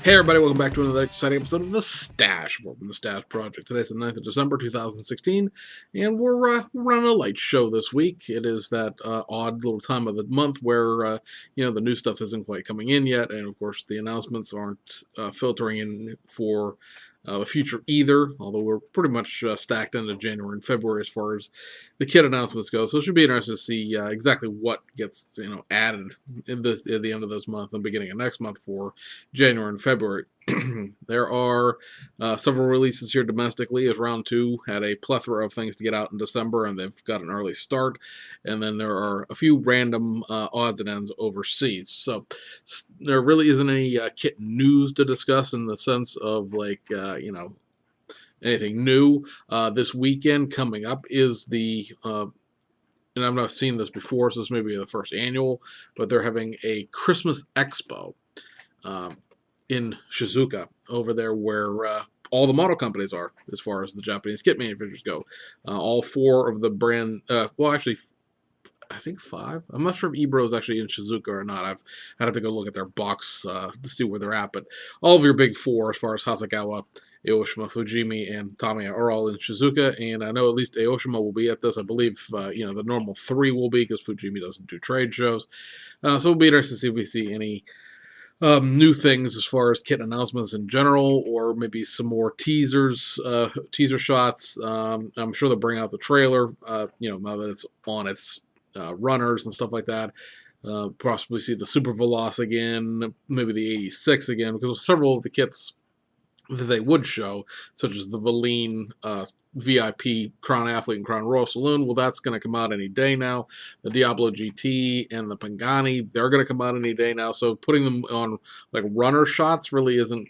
Hey everybody, welcome back to another exciting episode of The Stash. We're from The Stash Project. Today's the 9th of December, 2016, and we're running a light show this week. It is that odd little time of the month where, the new stuff isn't quite coming in yet, and of course the announcements aren't filtering in for the future either, although we're pretty much stacked into January and February as far as the kit announcements go. So it should be interesting to see exactly what gets added at the end of this month and beginning of next month for January and February. There are several releases here domestically, as Round 2 had a plethora of things to get out in December, and they've got an early start. And then there are a few random odds and ends overseas. So there really isn't any kit news to discuss in the sense of, anything new. This weekend coming up is the and I've not seen this before, so this may be the first annual, but they're having a Christmas Expo in Shizuoka over there where all the model companies are as far as the Japanese kit manufacturers go. All four of the brand, I think five. I'm not sure if Ebro is actually in Shizuoka or not. I'd have to go look at their box to see where they're at. But all of your big four, as far as Hasegawa, Aoshima, Fujimi, and Tamiya, are all in Shizuoka. And I know at least Aoshima will be at this. I believe the normal three will be because Fujimi doesn't do trade shows. So it'll be interesting to see if we see any new things as far as kit announcements in general, or maybe some more teaser shots. I'm sure they'll bring out the trailer, now that it's on its runners and stuff like that. Possibly see the Super Veloz again, maybe the 86 again, because several of the kits that they would show, such as the Valine VIP Crown Athlete and Crown Royal Saloon, well, that's going to come out any day now. The Diablo GT and the Pagani, they're going to come out any day now. So putting them on like runner shots really isn't,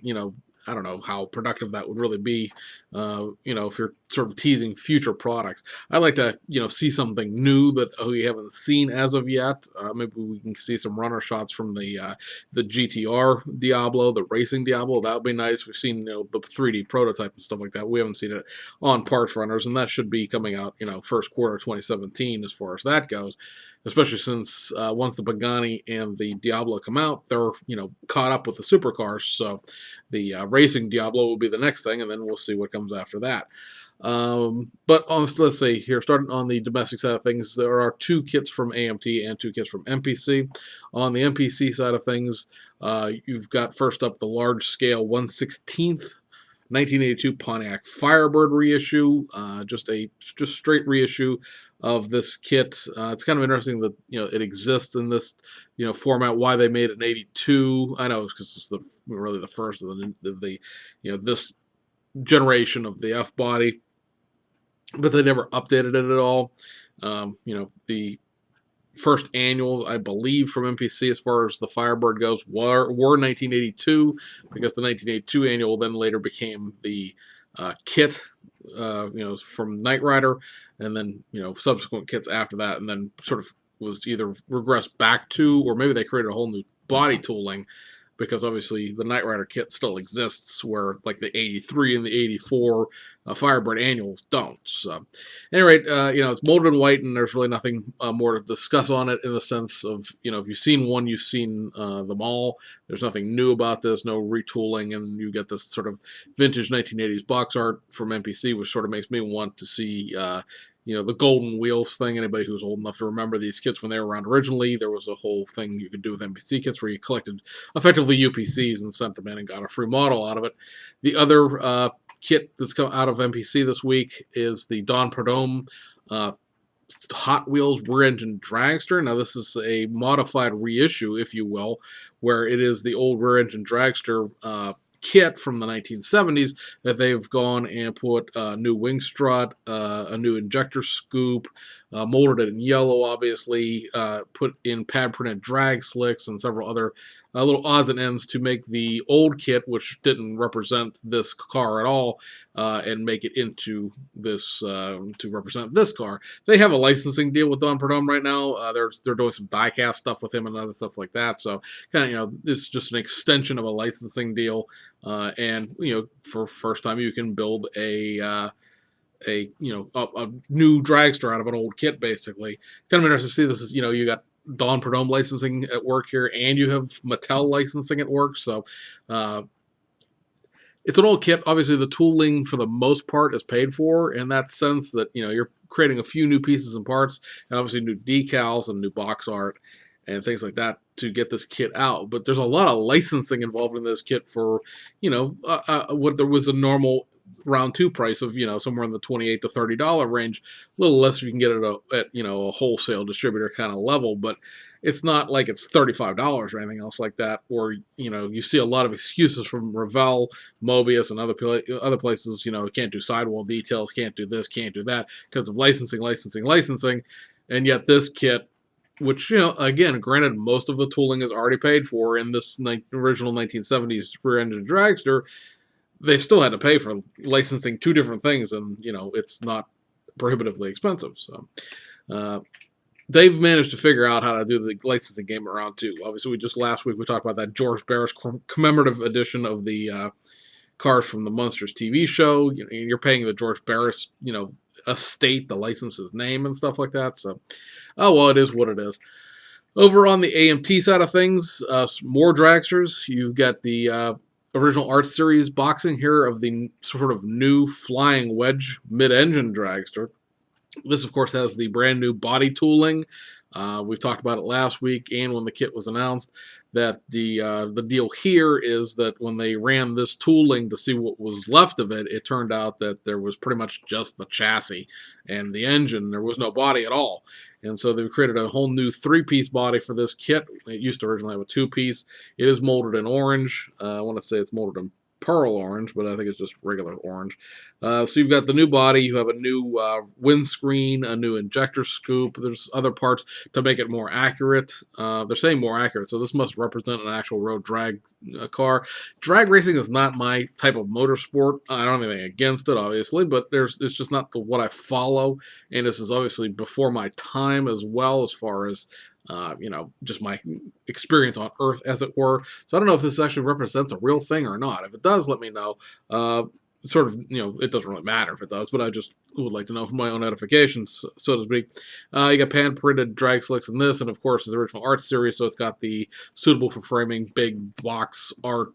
I don't know how productive that would really be, if you're sort of teasing future products. I'd like to, see something new that we haven't seen as of yet. Maybe we can see some runner shots from the GTR Diablo, the racing Diablo. That would be nice. We've seen, the 3D prototype and stuff like that. We haven't seen it on parts runners, and that should be coming out, first quarter 2017 as far as that goes. Especially since once the Pagani and the Diablo come out, they're caught up with the supercars. So the racing Diablo will be the next thing, and then we'll see what comes after that. But let's say here, starting on the domestic side of things, there are two kits from AMT and two kits from MPC. On the MPC side of things, you've got first up the large scale 1/16th 1982 Pontiac Firebird reissue, just straight reissue of this kit. It's kind of interesting that it exists in this format. Why they made it in '82, I know it's because it's really the first of the this generation of the F body, but they never updated it at all. The first annual, I believe, from MPC as far as the Firebird goes were 1982, because the 1982 annual then later became the kit, from Knight Rider, and then subsequent kits after that, and then sort of was either regressed back to, or maybe they created a whole new body tooling, because obviously the Knight Rider kit still exists, where like the 83 and the 84 Firebird annuals don't. So, anyway, it's molded in white, and there's really nothing more to discuss on it in the sense of, if you've seen one, you've seen them all. There's nothing new about this, no retooling, and you get this sort of vintage 1980s box art from MPC, which sort of makes me want to see the golden wheels thing. Anybody who's old enough to remember these kits when they were around originally, there was a whole thing you could do with MPC kits where you collected effectively UPCs and sent them in and got a free model out of it. The other kit that's come out of MPC this week is the Don Prudhomme Hot Wheels rear engine dragster. Now, this is a modified reissue, if you will, where it is the old rear engine dragster kit from the 1970s that they've gone and put a new wing strut, a new injector scoop, molded it in yellow, obviously, put in pad printed drag slicks and several other little odds and ends to make the old kit, which didn't represent this car at all, and make it into this to represent this car. They have a licensing deal with Don Prudhomme right now. They're doing some die-cast stuff with him and other stuff like that. So kind of it's just an extension of a licensing deal. And for first time you can build a new dragster out of an old kit, basically. Kind of interesting to see this. You got Don Prudhomme licensing at work here, and you have Mattel licensing at work. So it's an old kit. Obviously, the tooling for the most part is paid for in that sense that you're creating a few new pieces and parts, and obviously new decals and new box art and things like that to get this kit out. But there's a lot of licensing involved in this kit for what there was a normal round two price of somewhere in the $28 to $30 range, a little less if you can get it at a wholesale distributor kind of level, but it's not like it's $35 or anything else like that. Or you see a lot of excuses from Revell, Mobius, and other places. Can't do sidewall details, can't do this, can't do that because of licensing, and yet this kit, which again, granted, most of the tooling is already paid for in this original 1970s rear-engine dragster, they still had to pay for licensing two different things, and it's not prohibitively expensive. So they've managed to figure out how to do the licensing game around too. Obviously, last week we talked about that George Barris commemorative edition of the cars from the Munsters TV show. You're paying the George Barris estate to license his name and stuff like that. So, oh well, it is what it is. Over on the AMT side of things, more dragsters. You've got the original Art Series boxing here of the sort of new Flying Wedge mid-engine dragster. This, of course, has the brand new body tooling. We talked about it last week and when the kit was announced, that the deal here is that when they ran this tooling to see what was left of it, it turned out that there was pretty much just the chassis and the engine. There was no body at all. And so they've created a whole new three-piece body for this kit. It used to originally have a two-piece. It is molded in orange. I want to say it's molded in pearl orange, but I think it's just regular orange. So you've got the new body. You have a new windscreen, a new injector scoop. There's other parts to make it more accurate. They're saying more accurate, so this must represent an actual road drag car. Drag racing is not my type of motorsport. I don't have anything against it, obviously, but it's just not what I follow, and this is obviously before my time as well, as far as just my experience on Earth, as it were. So I don't know if this actually represents a real thing or not. If it does, let me know. Sort of, it doesn't really matter if it does, but I just would like to know for my own edification, so to speak. You got pan-printed drag slicks in this, and of course, it's the original Art Series, so it's got the suitable for framing big box art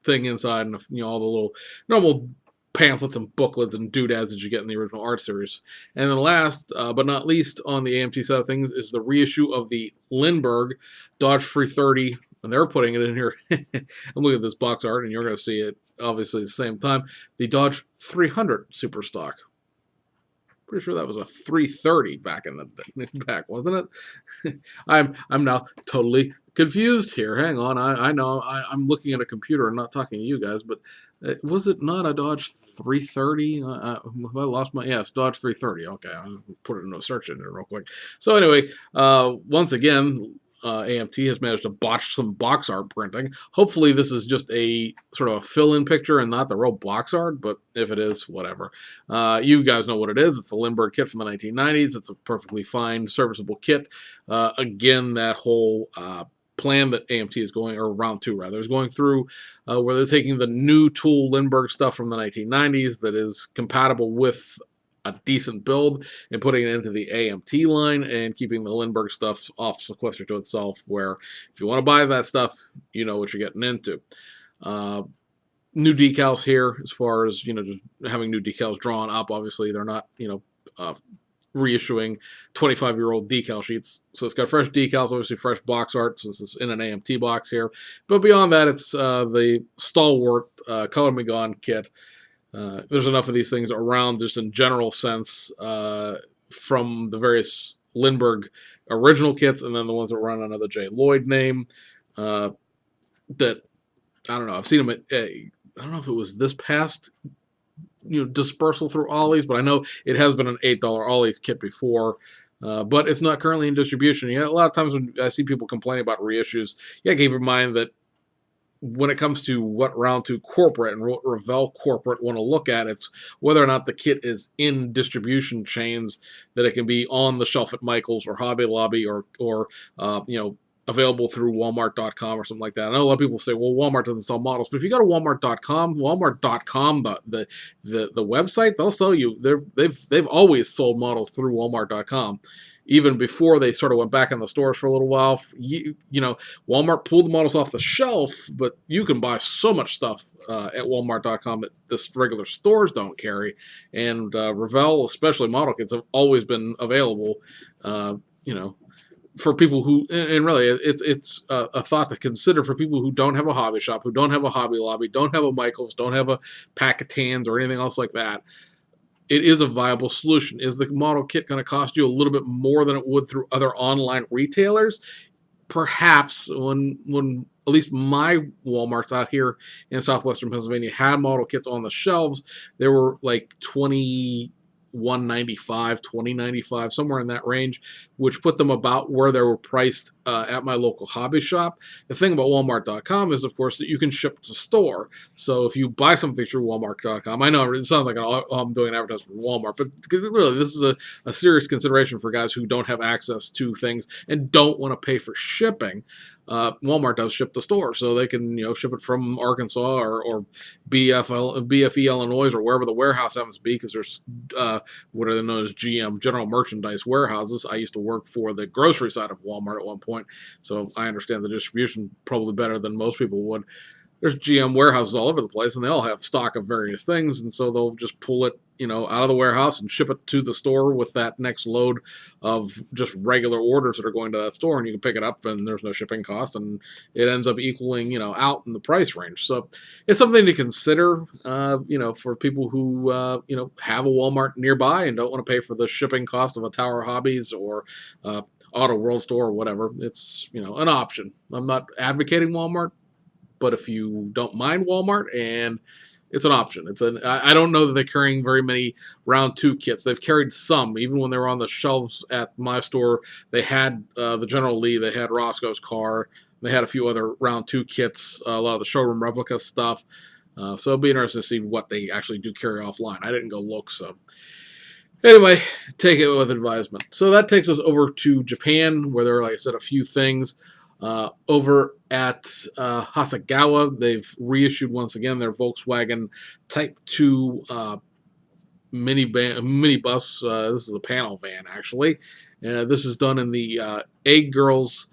thing inside, and all the little normal pamphlets and booklets and doodads that you get in the original Art Series. And then last but not least on the AMT side of things is the reissue of the Lindbergh Dodge 330, and they're putting it in here. I'm looking at this box art, and you're going to see it obviously at the same time. The Dodge 300 Super Stock. Pretty sure that was a 330 back in the back, wasn't it? I'm now totally confused here. Hang on, I know I'm looking at a computer and not talking to you guys, but was it not a Dodge 330? I lost my yes, Dodge 330. Okay, I'll put it in a search engine real quick. So anyway, once again, AMT has managed to botch some box art printing. Hopefully this is just a sort of a fill-in picture and not the real box art, but if it is, whatever. You guys know what it is. It's the Lindbergh kit from the 1990s. It's a perfectly fine, serviceable kit. Again, that whole plan that AMT is going, or round two rather, is going through, where they're taking the new tool Lindbergh stuff from the 1990s that is compatible with a decent build and putting it into the AMT line and keeping the Lindbergh stuff off sequester to itself, where if you want to buy that stuff, you know what you're getting into. New decals here, as far as, just having new decals drawn up. Obviously, they're not, reissuing 25-year-old decal sheets. So it's got fresh decals, obviously fresh box art, since it's in an AMT box here. But beyond that, it's the stalwart Color Me Gone kit. There's enough of these things around just in general sense from the various Lindbergh original kits and then the ones that run under the J. Lloyd name that, I don't know, I've seen them at, I don't know if it was this past dispersal through Ollie's, but I know it has been an $8 Ollie's kit before, but it's not currently in distribution. A lot of times when I see people complaining about reissues, you gotta keep in mind that when it comes to what Round 2 corporate and what Revell corporate want to look at, it's whether or not the kit is in distribution chains that it can be on the shelf at Michael's or Hobby Lobby or available through Walmart.com or something like that. I know a lot of people say, well, Walmart doesn't sell models, but if you go to Walmart.com, the website, they'll sell you. They've always sold models through Walmart.com. even before they sort of went back in the stores for a little while. You know, Walmart pulled the models off the shelf, but you can buy so much stuff at Walmart.com that this regular stores don't carry. And Revell, especially model kits, have always been available. You know, for people who, and really, it's a thought to consider for people who don't have a hobby shop, who don't have a Hobby Lobby, don't have a Michaels, don't have a pack of Tans or anything else like that. It is a viable solution. Is the model kit going to cost you a little bit more than it would through other online retailers? Perhaps when at least my Walmarts out here in southwestern Pennsylvania had model kits on the shelves, they were like 21.95, 20.95, somewhere in that range, which put them about where they were priced at my local hobby shop. The thing about Walmart.com is, of course, that you can ship to store. So if you buy something through Walmart.com, I know it sounds like I'm doing an advertisement for Walmart, but really, this is a serious consideration for guys who don't have access to things and don't want to pay for shipping. Walmart does ship to store, so they can ship it from Arkansas or BFE Illinois or wherever the warehouse happens to be, because there's what are known as GM, General Merchandise warehouses. I used to work for the grocery side of Walmart at one point, so I understand the distribution probably better than most people would. There's GM warehouses all over the place, and they all have stock of various things, and so they'll just pull it, out of the warehouse and ship it to the store with that next load of just regular orders that are going to that store, and you can pick it up, and there's no shipping cost, and it ends up equaling, out in the price range. So it's something to consider, for people who, have a Walmart nearby and don't want to pay for the shipping cost of a Tower Hobbies or Auto World store or whatever. It's, an option. I'm not advocating Walmart, but if you don't mind Walmart, and it's an option. I don't know that they're carrying very many round 2 kits. They've carried some, even when they were on the shelves at my store. They had the General Lee, they had Roscoe's car, they had a few other round 2 kits, a lot of the showroom replica stuff. So it'll be interesting to see what they actually do carry offline. I didn't go look, so anyway, take it with advisement. So that takes us over to Japan, where there are, like I said, a few things. Over at Hasegawa, they've reissued once again their Volkswagen Type 2 minibus. This is a panel van, actually. This is done in the Egg Girls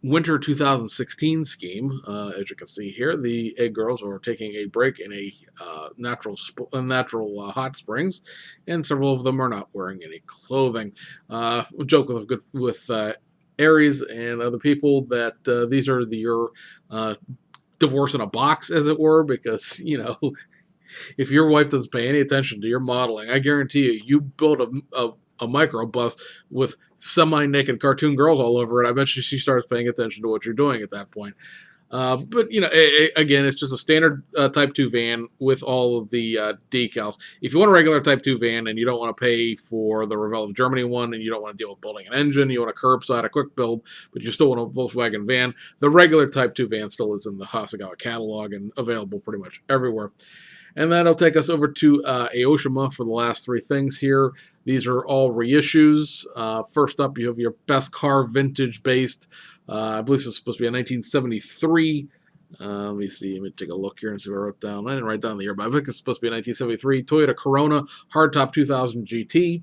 Winter 2016 scheme. As you can see here, the Egg Girls are taking a break in a natural hot springs, and several of them are not wearing any clothing. Joke with Aries and other people that these are your divorce in a box, as it were, because if your wife doesn't pay any attention to your modeling, I guarantee you build a microbus with semi-naked cartoon girls all over it. I bet she starts paying attention to what you're doing at that point. But again, it's just a standard Type 2 van with all of the decals. If you want a regular Type 2 van and you don't want to pay for the Revell of Germany one, and you don't want to deal with building an engine, you want a curbside, a quick build, but you still want a Volkswagen van, the regular Type 2 van still is in the Hasegawa catalog and available pretty much everywhere. And that'll take us over to Aoshima for the last 3 things here. These are all reissues. First up, you have your Best Car Vintage based. I believe this is supposed to be a 1973. Let me see. Let me take a look here and see what I wrote down. I didn't write down the year, but I think it's supposed to be a 1973 Toyota Corona Hardtop 2000 GT.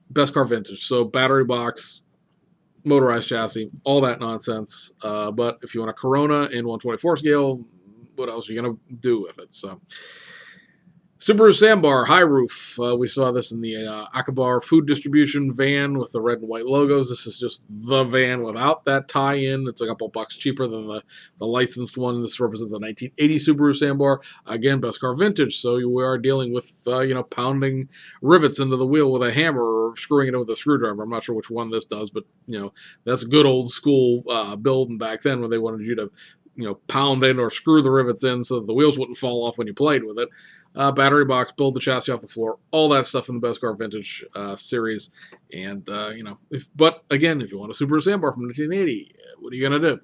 Best Car Vintage. So battery box, motorized chassis, all that nonsense. But if you want a Corona in 1/24 scale, what else are you going to do with it? So Subaru Sambar, high roof. We saw this in the Akabar food distribution van with the red and white logos. This is just the van without that tie-in. It's a couple bucks cheaper than the licensed one. This represents a 1980 Subaru Sambar. Again, Best Car Vintage. So we are dealing with, pounding rivets into the wheel with a hammer or screwing it in with a screwdriver. I'm not sure which one this does, but, that's a good old school building back then when they wanted you to, pound in or screw the rivets in so that the wheels wouldn't fall off when you played with it. Battery box, build the chassis off the floor, all that stuff in the Best Car Vintage series. And, but again, if you want a Subaru Sambar from 1980, what are you going to do?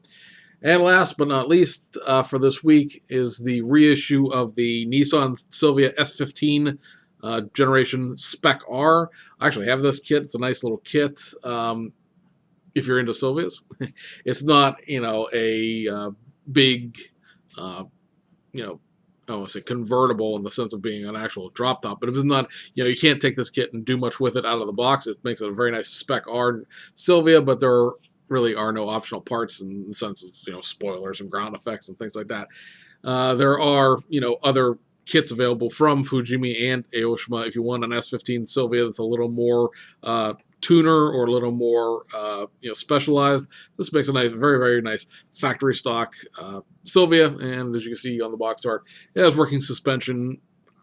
And last but not least for this week is the reissue of the Nissan Silvia S15 Generation Spec R. I actually have this kit. It's a nice little kit. If you're into Silvias, it's not, a big, I don't want to say convertible in the sense of being an actual drop top, but if it's not, you can't take this kit and do much with it out of the box. It makes it a very nice spec R Sylvia, but there really are no optional parts in the sense of spoilers and ground effects and things like that. There are other kits available from Fujimi and Aoshima if you want an S15 Sylvia that's a little more tuner or a little more specialized. This makes a nice, very, very nice factory stock Sylvia, and as you can see on the box art, it has working suspension.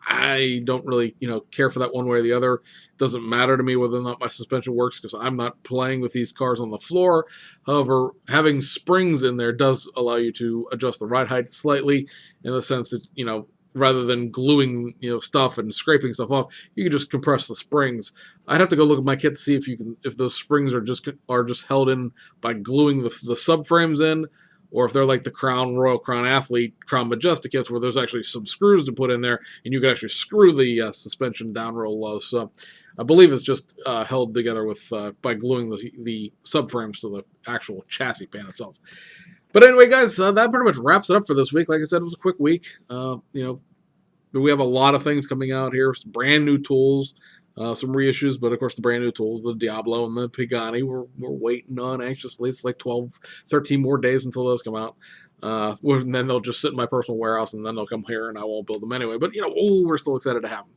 I don't really care for that one way or the other. It doesn't matter to me whether or not my suspension works because I'm not playing with these cars on the floor. However, having springs in there does allow you to adjust the ride height slightly in the sense that rather than gluing stuff and scraping stuff off, you can just compress the springs. I'd have to go look at my kit to see if those springs are just held in by gluing the subframes in, or if they're like the Royal Crown Athlete, Crown Majestic kits, where there's actually some screws to put in there, and you can actually screw the suspension down real low. So I believe it's just held together with by gluing the subframes to the actual chassis pan itself. But anyway, guys, that pretty much wraps it up for this week. Like I said, it was a quick week. We have a lot of things coming out here. Some brand new tools, some reissues, but of course the brand new tools, the Diablo and the Pagani, we're waiting on anxiously. It's like 12, 13 more days until those come out. And then they'll just sit in my personal warehouse, and then they'll come here, and I won't build them anyway. But, we're still excited to have them.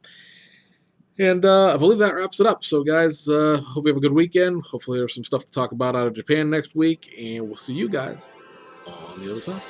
And I believe that wraps it up. So, guys, hope you have a good weekend. Hopefully there's some stuff to talk about out of Japan next week, and we'll see you guys on the other side.